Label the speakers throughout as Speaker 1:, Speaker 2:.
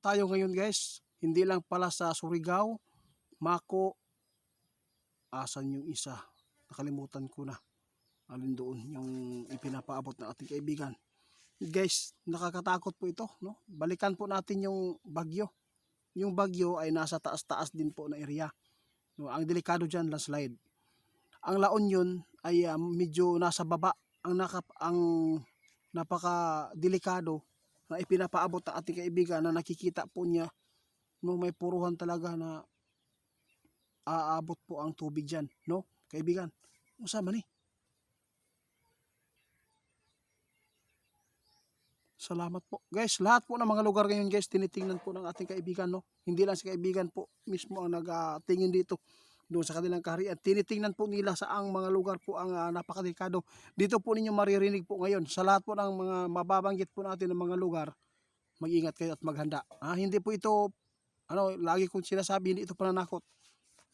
Speaker 1: tayo ngayon guys. Hindi lang pala sa Surigao, Mako, asan yung isa? Nakalimutan ko na. Alin doon yung ipinapaabot ng ating kaibigan. Guys, nakakatakot po ito, no? Balikan po natin yung bagyo. Yung bagyo ay nasa taas-taas din po na area. No, ang delikado diyan landslide. Ang La Union ay medyo nasa baba. Ang napaka-delikado na ipinapaabot ng ating kaibigan na nakikita po niya, no, may puruhan talaga na aabot po ang tubig diyan, no? Kaibigan, usama ni. Salamat po. Guys, lahat po ng mga lugar ngayon guys, tinitingnan po ng ating kaibigan, no? Hindi lang si kaibigan po mismo ang nagtingin dito doon sa kanilang kaharian. Tinitingnan po nila sa ang mga lugar po ang napakadelikado. Dito po ninyo maririnig po ngayon. Sa lahat po ng mga mababanggit po natin ng mga lugar, mag-ingat kayo at maghanda. Hindi po ito, lagi kong sinasabi, hindi ito pananakot.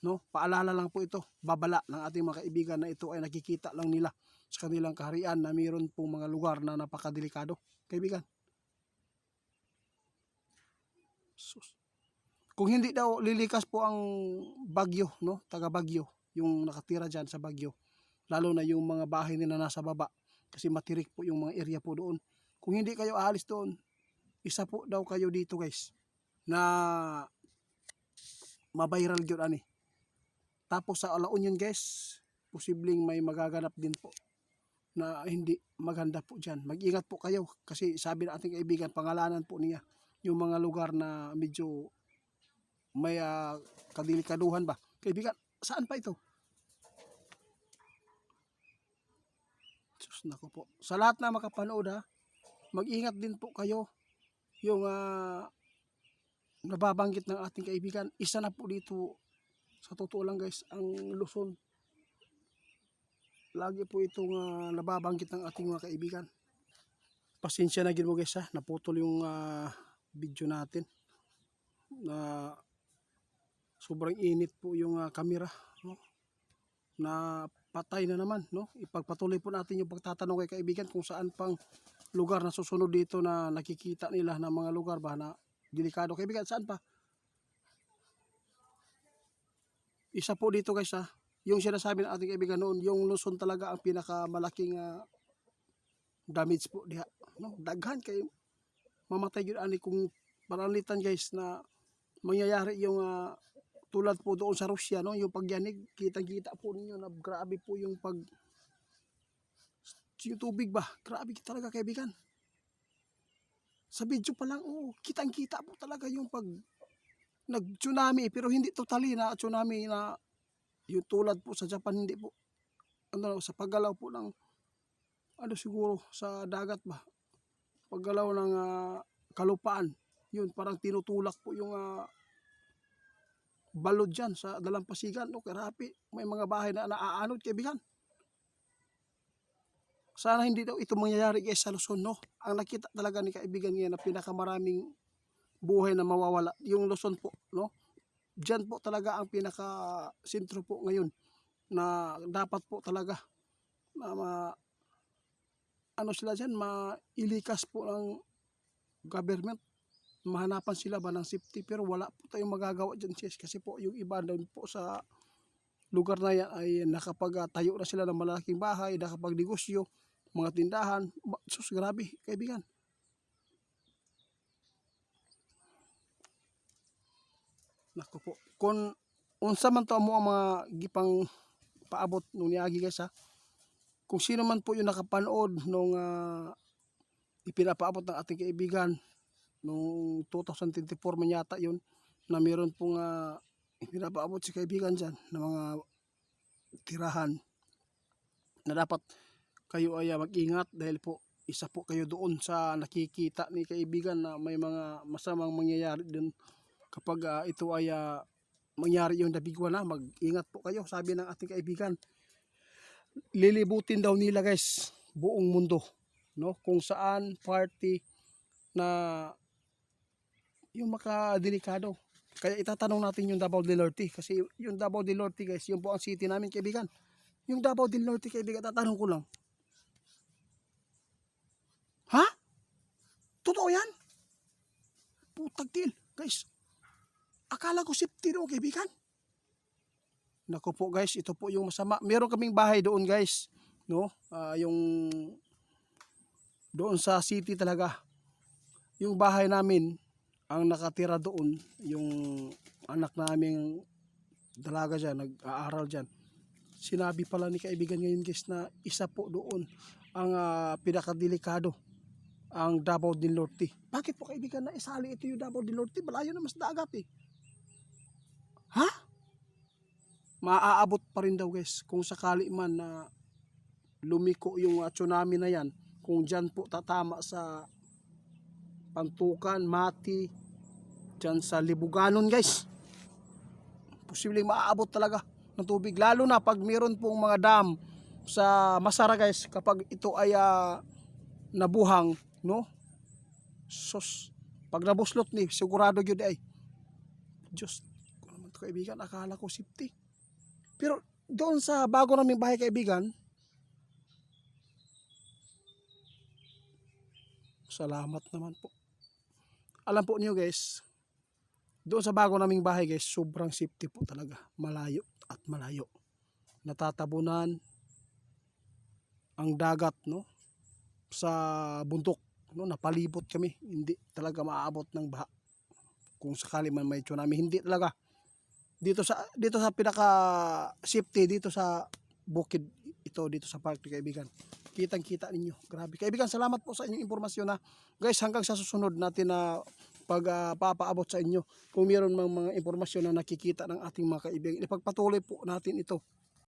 Speaker 1: No? Paalala lang po ito, babala ng ating mga kaibigan na ito ay nakikita lang nila sa kanilang kaharian na mayroon po mga lugar na napakadelikado. Kaibigan. Sus. Kung hindi daw lilikas po ang bagyo, no? Taga Bagyo, yung nakatira diyan sa Bagyo. Lalo na yung mga bahay nila nasa baba kasi matirik po yung mga area po doon. Kung hindi kayo aalis doon, isa po daw kayo dito, guys, na mabiral gyud ani. Tapos sa La Union, guys, posibleng may magaganap din po na hindi maganda po dyan. Mag-ingat po kayo kasi sabi ng ating kaibigan, pangalanan po niya yung mga lugar na medyo may kadelikaduhan ba. Kaibigan, saan pa ito? Sus, naku po. Sa lahat na makapanood mag-ingat din po kayo. Yung nababanggit ng ating kaibigan, isa na po dito, sa totoo lang guys, ang Luzon. Lagi po itong nababanggit ng ating mga kaibigan. Pasensya na gid mo guys naputol yung video natin. Na sobrang init po yung camera, no? Na patay na naman, no? Ipagpatuloy po natin yung pagtatanong kay kaibigan kung saan pang lugar na susunod dito na nakikita nila na mga lugar ba na delikado. Kaibigan, saan pa? Isa po dito guys yung sinasabi ng ating kaibigan noon, yung Luzon talaga ang pinakamalaking damage po diha, no? Daghan kayo mamatay yun ani kung paralitan guys na mangyayari yung tulad po doon sa Russia, no? Yung pagyanig, kitang-kita po ninyo na grabe po yung yung tubig ba? Grabe talaga kaibigan. Sa video pa lang, kitang-kita po talaga yung nag-tsunami, pero hindi totally na tsunami na yung tulad po sa Japan, hindi po. Sa paggalaw po ng siguro sa dagat ba? Paggalaw ng kalupaan, yun parang tinutulak po yung balod dyan sa dalampasigan, no? Karapi, may mga bahay na naaanod, kaibigan. Sana hindi daw ito mangyayari guys sa Luzon, no? Ang nakita talaga ni kaibigan ngayon na pinakamaraming buhay na mawawala, yung Luzon po, no? Diyan po talaga ang pinaka sentro po ngayon na dapat po talaga na sila dyan, mailikas po ng government, mahanapan sila ba ng safety, pero wala po tayong magagawa dyan kasi po yung iba doon po sa lugar na yan ay nakapagtayo na sila ng malaking bahay, nakapagnegosyo, mga tindahan. Sus, grabe kaibigan. Naku po, kung unsa man to mo ang mga gipang paabot nung niagi guys kung sino man po yung nakapanood nung ipinapaabot ng ating kaibigan nung 2024 man yata yun, na meron pong ipinapaabot si kaibigan dyan na mga tirahan, na dapat kayo ay mag-ingat dahil po isa po kayo doon sa nakikita ni kaibigan na may mga masamang mangyayari dun kapag ito ay mangyari yung dabigwa na. Mag-ingat po kayo, sabi ng ating kaibigan. Lilibutin daw nila guys buong mundo, no? Kung saan party na yung makadelikado. Kaya itatanong natin yung Davao del Norte kasi yung Davao del Norte guys, yung po ang city namin kaibigan. Yung Davao del Norte kaibigan, tatanong ko lang. Ha? Totoo yan? tagtil. Guys, akala ko safety doon kaibigan. Nako po guys, ito po yung masama. Meron kaming bahay doon guys, no? Yung doon sa city talaga. Yung bahay namin, ang nakatira doon, yung anak naming dalaga dyan, nag-aaral dyan. Sinabi pala ni kaibigan ngayon guys na isa po doon ang pinakadelikado, ang Davao del Norte. Bakit po kaibigan na isali ito yung Davao del Norte? Malayo na mas dagat eh. Ha? Maaabot pa rin daw guys kung sakali man na lumiko yung tsunami na yan, kung dyan po tatama sa Pantukan, Mati, dyan sa Libuganon guys, posibleng maaabot talaga ng tubig, lalo na pag meron pong mga dam sa Masara guys, kapag ito ay nabuhang, no? Sos, pag nabuslot ni sigurado yun ay Diyos ko naman to kaibigan, akala ko safety. Pero doon sa bago naming bahay kaibigan, salamat naman po. Alam po niyo guys, doon sa bago naming bahay guys, sobrang safety po talaga. Malayo at malayo. Natatabunan ang dagat, no? Sa bundok, no? Napalibot kami. Hindi talaga maaabot ng baha. Kung sakali man may tsunami, hindi talaga. Dito sa pinaka safety dito sa bukid ito, dito sa park kaibigan. Kitang-kita ninyo. Grabe. Kaibigan, salamat po sa inyong impormasyon na. Guys, hanggang sa susunod natin na papaabot sa inyo kung mayroon mang mga impormasyon na nakikita ng ating mga kaibigan. Ipagpatuloy po natin ito.